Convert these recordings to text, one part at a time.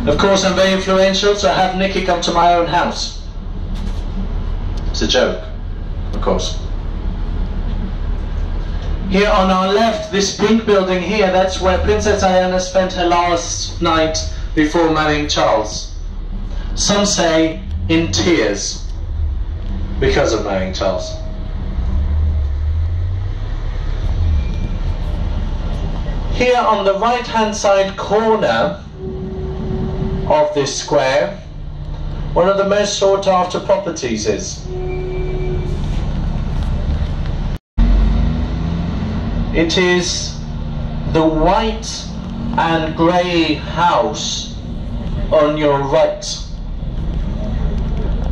Of course, I'm very influential, so I have Nikki come to my own house. It's a joke, of course. Here on our left, this pink building here, that's where Princess Diana spent her last night before marrying Charles. Some say in tears because of marrying Charles. Here on the right hand side corner of this square, one of the most sought after properties is. It is the white and grey house on your right.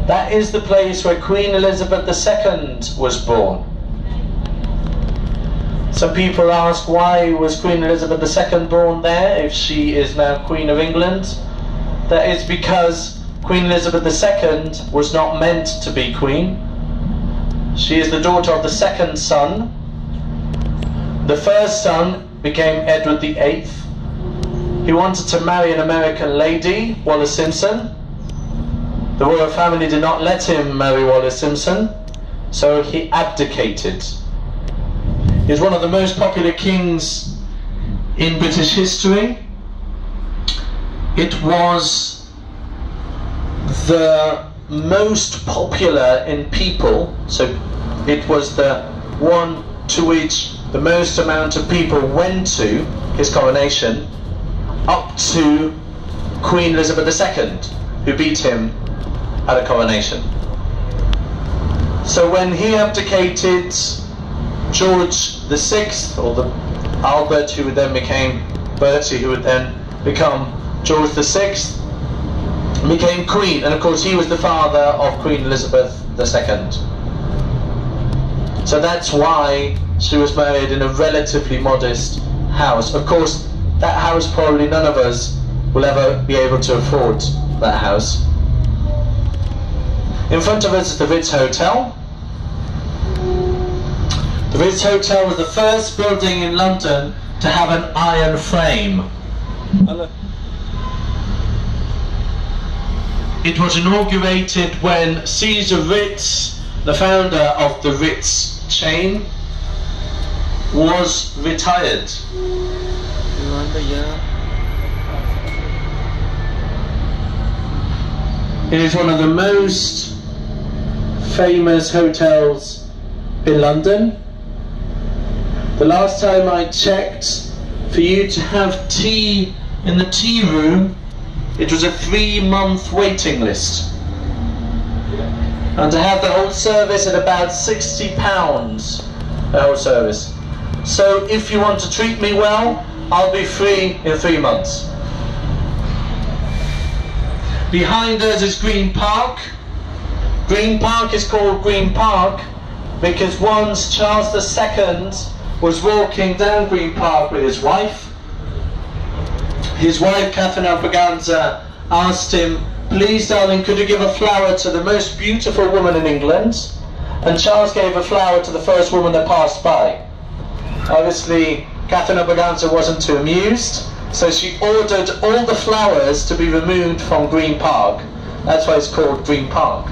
That is the place where Queen Elizabeth II was born. Some people ask, why was Queen Elizabeth II born there if she is now Queen of England? That is because Queen Elizabeth II was not meant to be queen. She is the daughter of the second son. The first son became Edward VIII. He wanted to marry an American lady, Wallis Simpson. The royal family did not let him marry Wallis Simpson, so he abdicated. He was one of the most popular kings in British history. It was the most popular in people, so it was the one to which the most amount of people went to his coronation, up to Queen Elizabeth II, who beat him at a coronation. So when he abdicated, George VI, or the Albert, who would then become Bertie, who would then become George VI, became queen, and of course he was the father of Queen Elizabeth II. So that's why she was married in a relatively modest house. Of course, that house probably none of us will ever be able to afford that house. In front of us is the Ritz Hotel. The Ritz Hotel was the first building in London to have an iron frame. Hello. It was inaugurated when Caesar Ritz, the founder of the Ritz chain, was retired. It is one of the most famous hotels in London. The last time I checked, for you to have tea in the tea room, it was a 3-month waiting list. And to have the whole service at about £60, the whole service. So if you want to treat me well, I'll be free in 3 months. Behind us is Green Park. Green Park is called Green Park because once Charles II was walking down Green Park with his wife Catherine of Braganza asked him, "Please darling, could you give a flower to the most beautiful woman in England?" And Charles gave a flower to the first woman that passed by. Obviously Catherine of Braganza wasn't too amused, so she ordered all the flowers to be removed from Green Park. That's why it's called Green Park.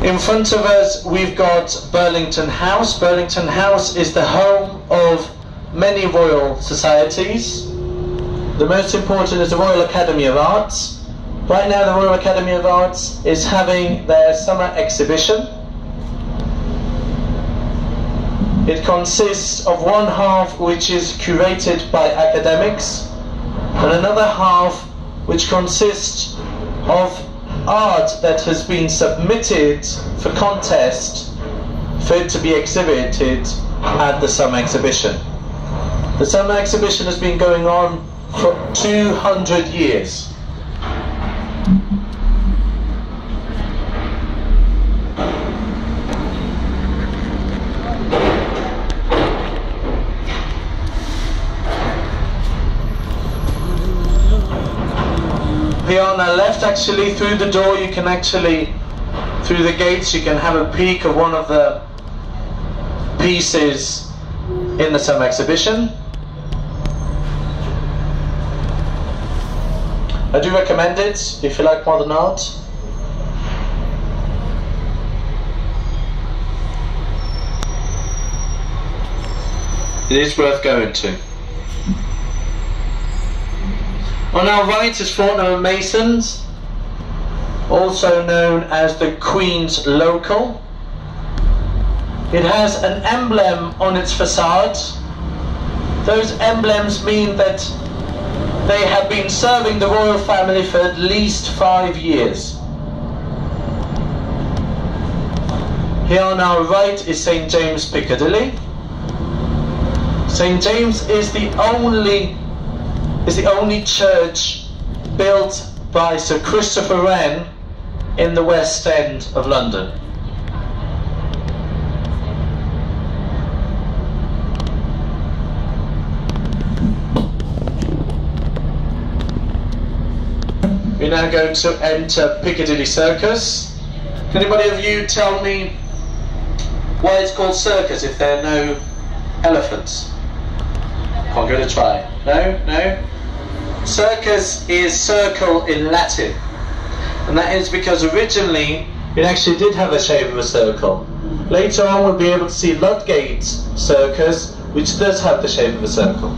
In front of us we've got Burlington House. Burlington House is the home of many royal societies. The most important is the Royal Academy of Arts. Right now the Royal Academy of Arts is having their summer exhibition. It consists of one half which is curated by academics and another half which consists of art that has been submitted for contest for it to be exhibited at the summer exhibition. The summer exhibition has been going on for 200 years. Here on our left, actually, through the door you can actually, through the gates you can have a peek of one of the pieces in the summer exhibition. I do recommend it if you like modern art. It is worth going to. On our right is Fortnum & Mason's, also known as the Queen's Local. It has an emblem on its facade. Those emblems mean that they have been serving the royal family for at least 5 years. Here on our right is St. James Piccadilly. St. James is the only church built by Sir Christopher Wren in the West End of London. We're now going to enter Piccadilly Circus. Can anybody of you tell me why it's called circus if there are no elephants? I'll give it a try. No? No? Circus is circle in Latin. And that is because originally it actually did have a shape of a circle. Later on we'll be able to see Ludgate Circus, which does have the shape of a circle.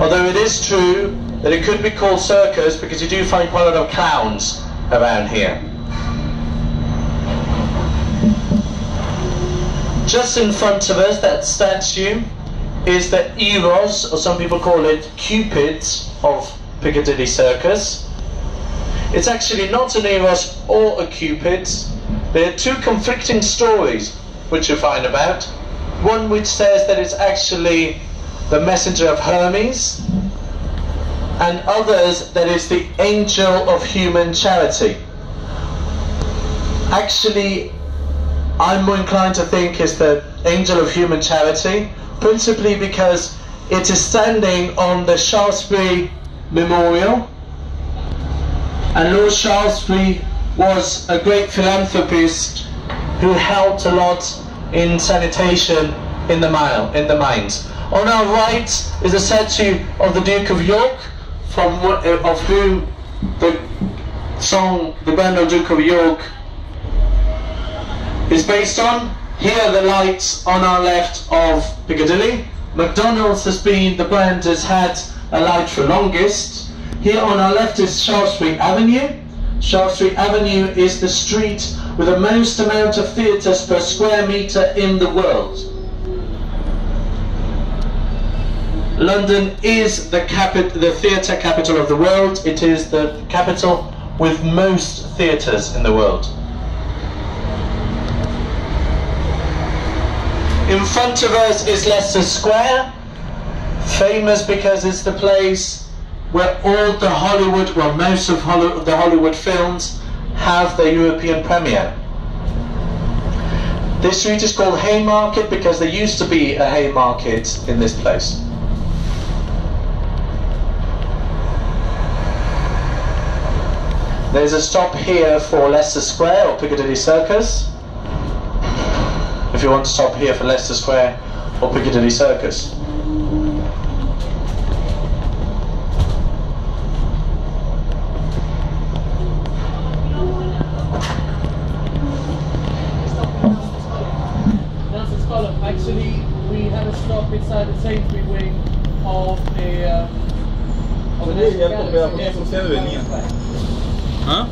Although it is true that it could be called circus because you do find quite a lot of clowns around here. Just in front of us, that statue is the Eros, or some people call it Cupid, of Piccadilly Circus. It's actually not an Eros or a Cupid. There are two conflicting stories which you find about. One which says that it's actually the messenger of Hermes, and others that it's the angel of human charity. Actually, I'm more inclined to think it's the angel of human charity, principally because it is standing on the Shaftesbury Memorial, and Lord Shaftesbury was a great philanthropist who helped a lot in sanitation in the mines. On our right is a statue of the Duke of York, of whom the song The Grand Old Duke of York is based on. Here are the lights on our left of Piccadilly. McDonald's has been the brand has had a light for longest. Here on our left is Shaftesbury Avenue. Shaftesbury Avenue is the street with the most amount of theatres per square metre in the world. London is the theatre capital of the world. It is the capital with most theatres in the world. In front of us is Leicester Square, famous because it's the place where all the Hollywood, well, most of the Hollywood films have their European premiere. This street is called Haymarket because there used to be a Haymarket in this place. There's a stop here for Leicester Square or Piccadilly Circus, if you want to stop here for Leicester Square or Piccadilly Circus. Actually, we had a stop inside the Sainsbury wing of a... Oye, ya te veo, ¿cómo se venía? ¿Ah?